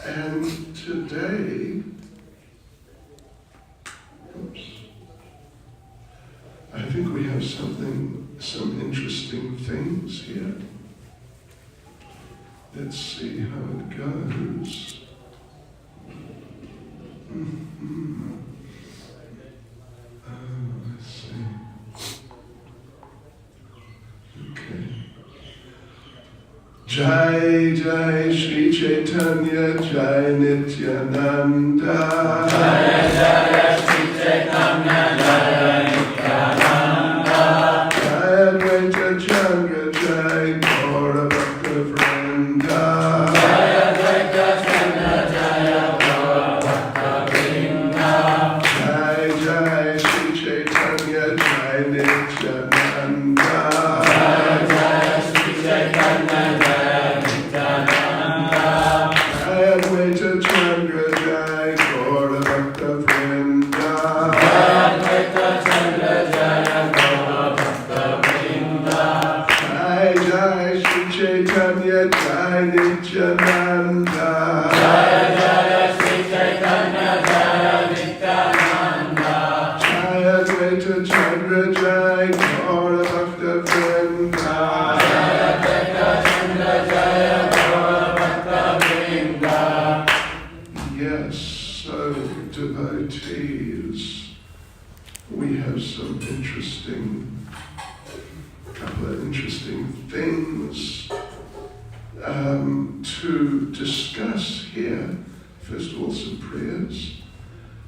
And today, I think we have some interesting things here. Let's see how it goes. Let's see. Okay. Jai Jai Shri Caitanya Jai Nityananda. Jai Jai Shri Caitanya Jai Nityananda. Jai Advaita Chandra Jai Gaura Bhakta Vrinda. Jai Advaita Chandra Jai Gaura Bhakta Vrinda. Jai Jai Shri Caitanya Jai Nityananda. Jai Jai Shri Caitanya Jai Nityananda. Jai Advaita Chandra Jai Gaura Bhakta Vrinda. Jai Advaita Chandra Jai Gaura Bhakta Vrinda. Jai Jai Shri Caitanya Jai Nityananda. Jai Jai Shri Caitanya Jai Nityananda. Jai Advaita Chandra Jai Gaura Bhakta Vrinda. Jai Advaita Chandra Jai Gaura Bhakta Vrinda. Yes, so devotees, we have some couple of interesting things to discuss here. First of all, some prayers.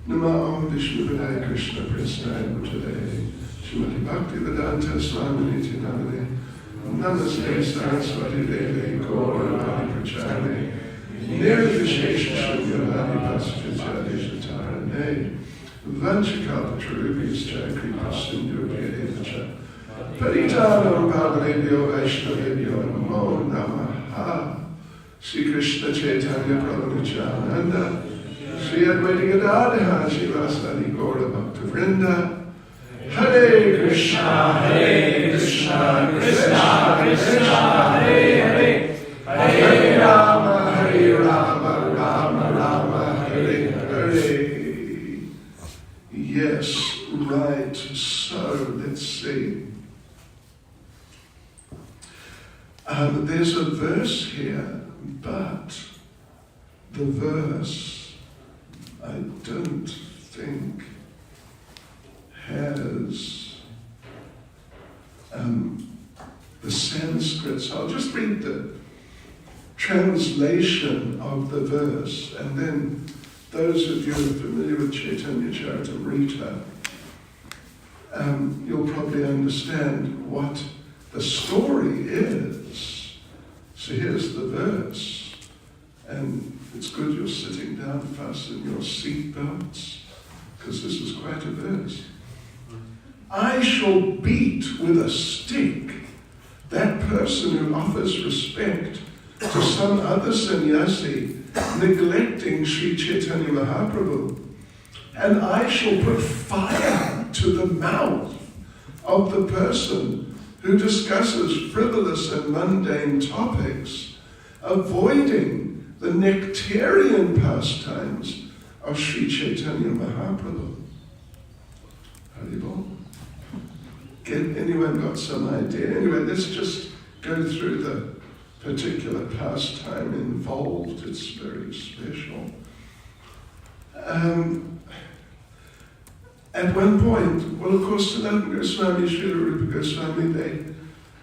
Nama Om Vishnu Padaya Krishna Prasnaya Bhutale Shrimati Bhakti Vedanta Swami Niti Namane Namaste Saraswati Devi Gaura Bhakti Prachane Nirvishesha Shunyavadi Pasachitya Tarane Vanchakala Trubhischa Kripa Sindhu Pyadevacha Paritanam Bhavanebhyo Vaishnavebhyo Namo Namaha Sri Krishna Chaitanya Prabhu Nityananda Sri Advaita Gadadhara Shivasadi Gaura Bhakta Vrinda Hare Krishna Krishna Krishna Hare Hare Hare Rama Rama Rama Hare Hare. Yes, right, so let's see. There's a verse here, but the verse I don't think has the Sanskrit. So I'll just read the translation of the verse, and then those of you who are familiar with Caitanya Charitamrita, you'll probably understand what the story is. So here's the verse, and it's good you're sitting down, fasten your seatbelts, because this is quite a verse. I shall beat with a stick that person who offers respect to some other sannyasi neglecting Sri Chaitanya Mahaprabhu, and I shall put fire to the mouth of the person who discusses frivolous and mundane topics, avoiding the nectarian pastimes of Sri Chaitanya Mahaprabhu. Haribol. Anyone got some idea? Anyway, let's just go through the particular pastime involved. It's very special. At one point, well, of course, Sanatana Goswami, Srila Rupa Goswami, they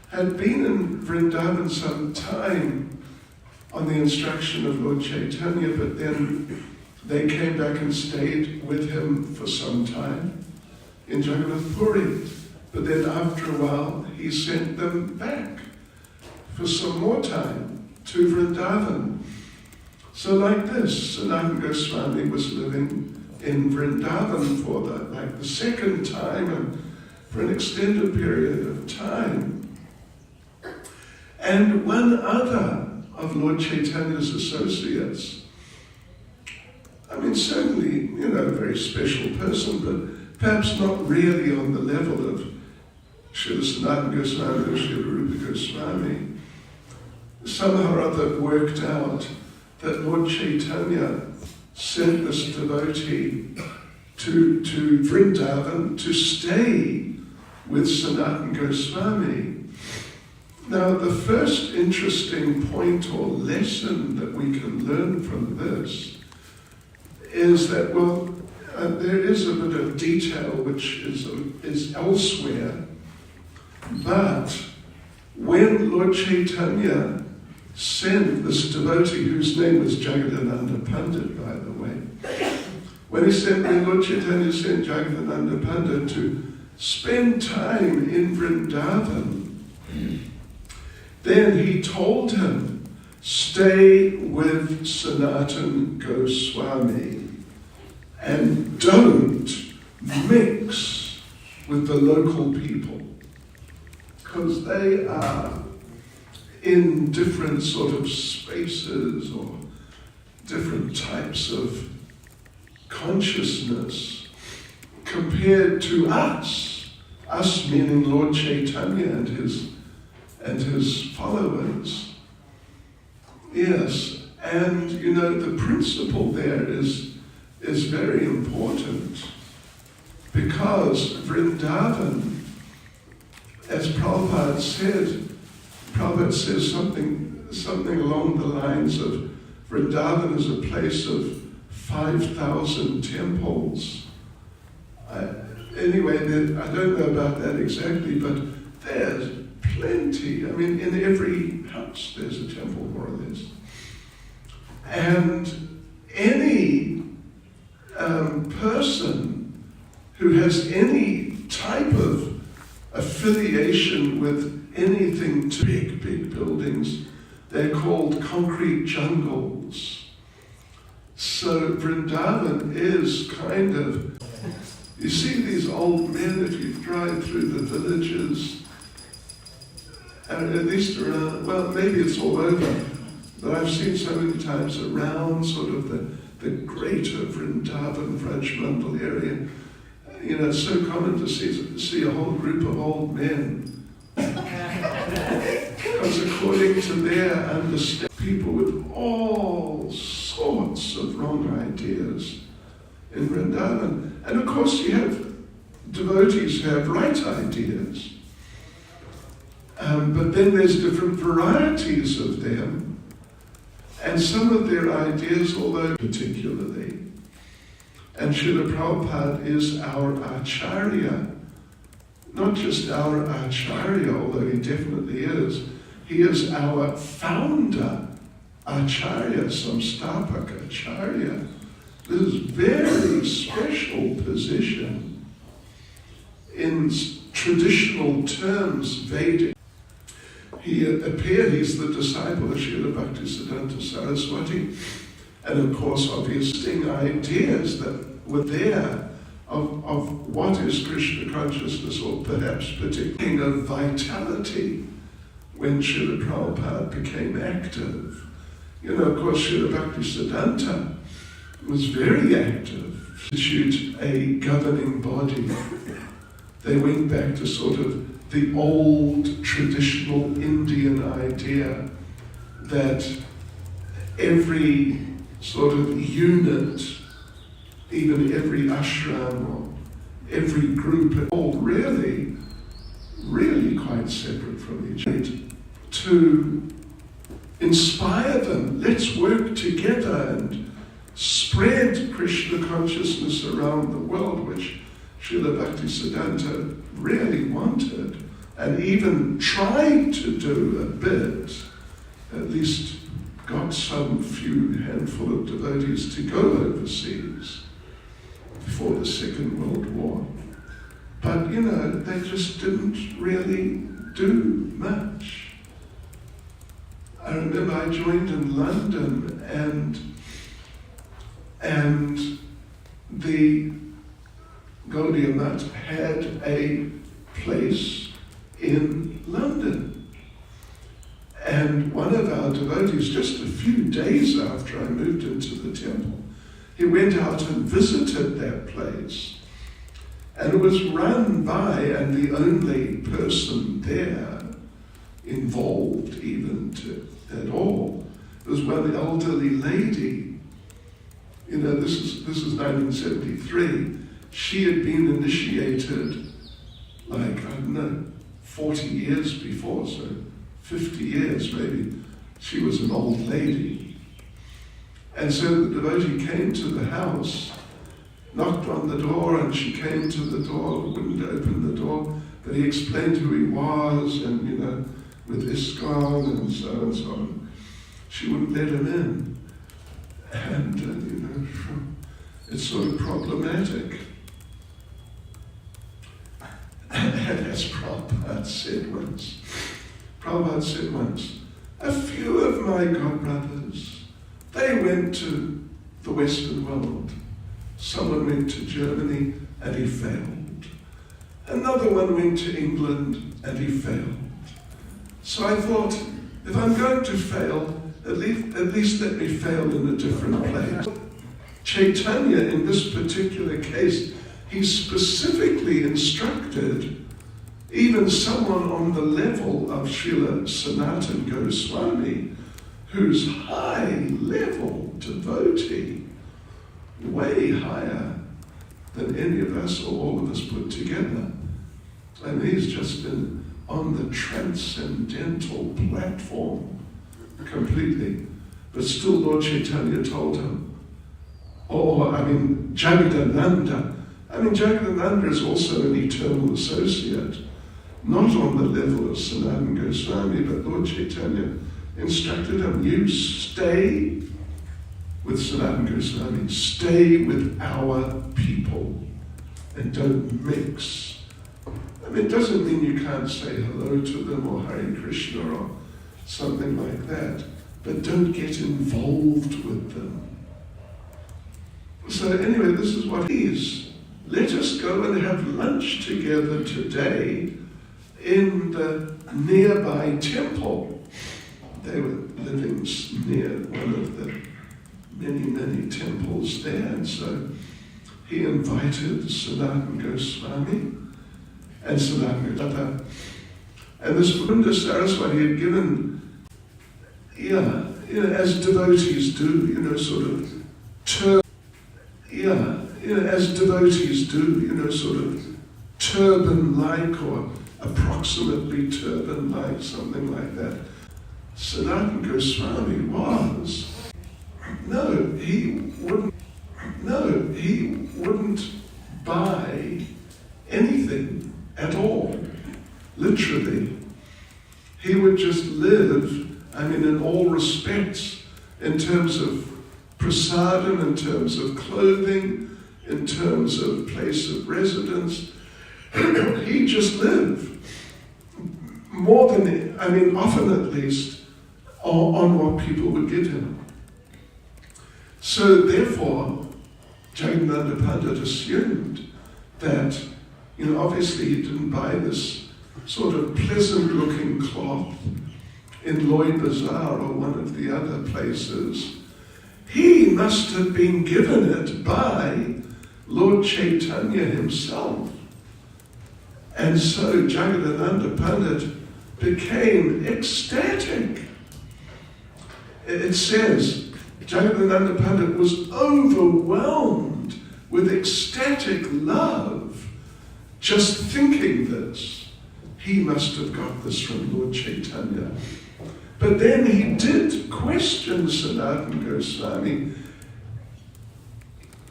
had been in Vrindavan some time on the instruction of Lord Chaitanya, but then they came back and stayed with him for some time in Jagannath Puri. But then after a while, he sent them back for some more time to Vrindavan. So like this, Sanatana Goswami was living in Vrindavan for the second time and for an extended period of time. And one other of Lord Chaitanya's associates, I mean, certainly, a very special person, but perhaps not really on the level of Srila Sanatana Goswami or Srila Rupa Goswami, somehow or other worked out that Lord Caitanya sent this devotee to Vrindavan to stay with Sanatana Goswami. Now, the first interesting point or lesson that we can learn from this is that, there is a bit of detail which is elsewhere, but when Lord Caitanya sent this devotee, whose name was Jagadananda Pandit, by the way, when Lord Caitanya sent Jagadananda Pandit to spend time in Vrindavan, then he told him, stay with Sanatana Goswami and don't mix with the local people, because they are in different sort of spaces or different types of consciousness compared to us meaning Lord Caitanya and his followers. Yes, and the principle there is very important, because Vrindavan, as Prabhupada says something along the lines of Vrindavan is a place of 5,000 temples. Anyway, I don't know about that exactly, but there's plenty. I mean, in every house there's a temple, more or less. And any person who has any type of affiliation with anything to big buildings, they're called concrete jungles. So Vrindavan is kind of, you see these old men, if you drive through the villages, at least around, well, maybe it's all over, but I've seen so many times around sort of the greater Vrindavan, Vrajmandal area. It's so common to see a whole group of old men. Because according to their understanding, people with all sorts of wrong ideas in Vrindavan. And of course you have devotees who have right ideas. But then there's different varieties of them. And some of their ideas, although particularly, and Srila Prabhupada is our Acharya, not just our Acharya, although he definitely is, he is our founder, Acharya, Samstapaka Acharya. This is very special position. In traditional terms, Vedic. He's the disciple of Srila Bhaktisiddhanta Saraswati, and of course, obviously, ideas that were there of what is Krishna consciousness, or perhaps particularly of vitality when Srila Prabhupada became active. Of course, Srila Bhaktisiddhanta was very active to institute a governing body. They went back to sort of the old traditional Indian idea that every sort of unit, even every ashram or every group, are all really quite separate from each other. To inspire them, let's work together and spread Krishna consciousness around the world, which Srila Bhaktisiddhanta really wanted, and even tried to do a bit, at least got some few handful of devotees to go overseas before the Second World War. But, they just didn't really do much. I remember I joined in London and the Gaudiya Math had a place in London. And one of our devotees, just a few days after I moved into the temple, he went out and visited that place. And it was run by, and the only person there involved even at all, there was one elderly lady, this is 1973, she had been initiated 40 years before, so 50 years maybe. She was an old lady. And so the devotee came to the house, knocked on the door, and she came to the door, wouldn't open the door, but he explained who he was, and with ISKCON and so on. She wouldn't let him in. And, it's sort of problematic. And as Prabhupada said once, a few of my godbrothers, they went to the Western world. Someone went to Germany and he failed. Another one went to England and he failed. So I thought, if I'm going to fail, at least let me fail in a different place. Caitanya, in this particular case, he specifically instructed even someone on the level of Srila Sanatana Goswami, who's high-level devotee, way higher than any of us or all of us put together. And he's just on the transcendental platform completely. But still Lord Caitanya told him, Jagadananda. Jagadananda is also an eternal associate, not on the level of Sanatana Goswami, but Lord Caitanya instructed him, you stay with Sanatana Goswami, stay with our people, and don't mix. It doesn't mean you can't say hello to them or Hare Krishna or something like that, but don't get involved with them. So anyway, this is what he is. Let us go and have lunch together today in the nearby temple. They were living near one of the many temples there, and so he invited Sanatana Goswami and Sanatana Goswami. And this Mukunda Saraswati had given, as devotees do, turban-like or approximately turban-like, something like that. Sanatana Goswami was. He wouldn't buy anything at all, literally. He would just live, in all respects, in terms of prasadam, in terms of clothing, in terms of place of residence. He just lived more than, often at least, on what people would give him. So therefore, Jagannatha Pandit assumed that, obviously he didn't buy this sort of pleasant-looking cloth in Loy Bazaar or one of the other places. He must have been given it by Lord Caitanya himself. And so Jagadananda Pandit became ecstatic. It says, Jagadananda Pandit was overwhelmed with ecstatic love just thinking this. He must have got this from Lord Caitanya. But then he did question Sanatana Goswami.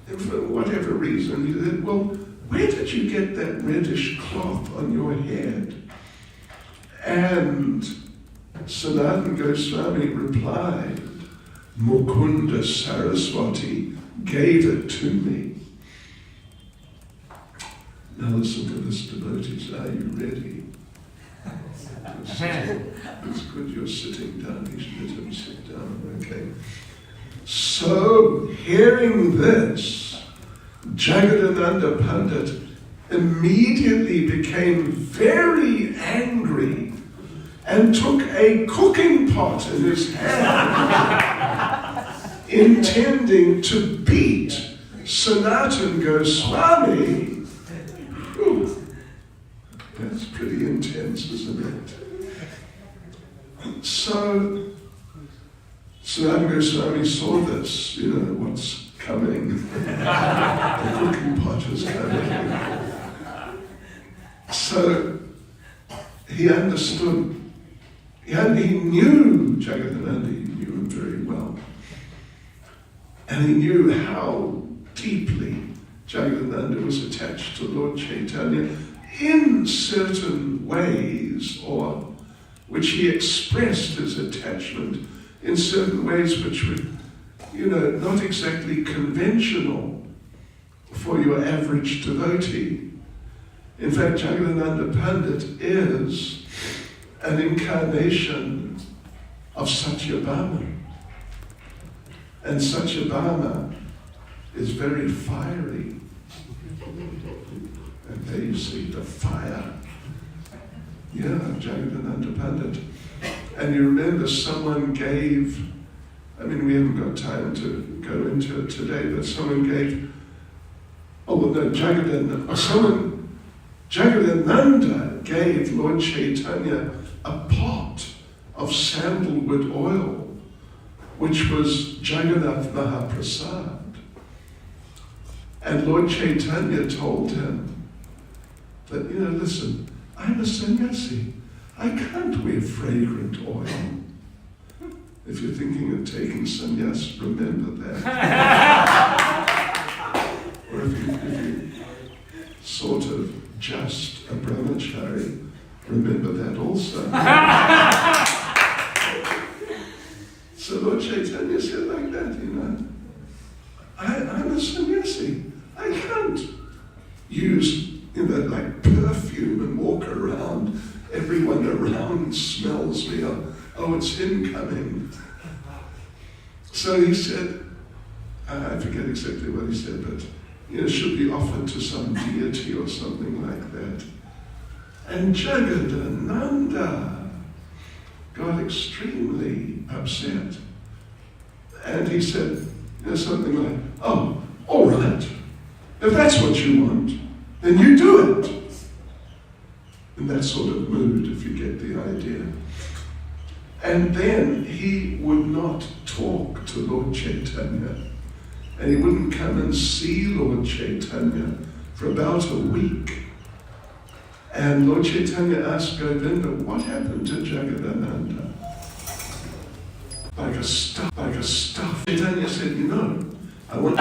And for whatever reason, he said, well, where did you get that reddish cloth on your head? And Sanatana Goswami replied, Mukunda Saraswati gave it to me. Now listen to this, devotees. Are you ready? It's good you're sitting down. You should let him sit down. Okay. So, hearing this, Jagadananda Pandit immediately became very angry and took a cooking pot in his hand, intending to beat Sanatana Goswami. Whew. That's pretty intense, isn't it? So Sanatana Goswami saw this, what's coming. The cooking pot is coming. So he understood, he knew Jagadananda, he knew him very well. And he knew how deeply Jagadananda was attached to Lord Caitanya in certain ways, or which he expressed his attachment in certain ways which were, not exactly conventional for your average devotee. In fact, Jagadananda Pandit is an incarnation of Satyabhama. And Satyabhama is very fiery. And there you see the fire. Jagadananda Pandit. And you remember someone gave, we haven't got time to go into it today, but someone gave, Jagadananda gave Lord Caitanya a pot of sandalwood oil, which was Jagannath Mahaprasad. And Lord Caitanya told him that, listen, I'm a sannyasi. I can't wear fragrant oil. If you're thinking of taking sannyas, remember that. Or if you sort of just a brahmachari, remember that also. So Lord Caitanya said like that, I'm a sannyasi. I can't use, like perfume and walk around. Everyone around smells me. Oh, it's him coming. So he said, I forget exactly what he said, but should be offered to some deity or something like that. And Jagadananda got extremely upset. And he said, something like, oh, all right. If that's what you want, then you do it. In that sort of mood, if you get the idea. And then he would not talk to Lord Caitanya. And he wouldn't come and see Lord Caitanya for about a week. And Lord Caitanya asked Govinda, what happened to Jagadananda? Like a stuff. Caitanya said, I want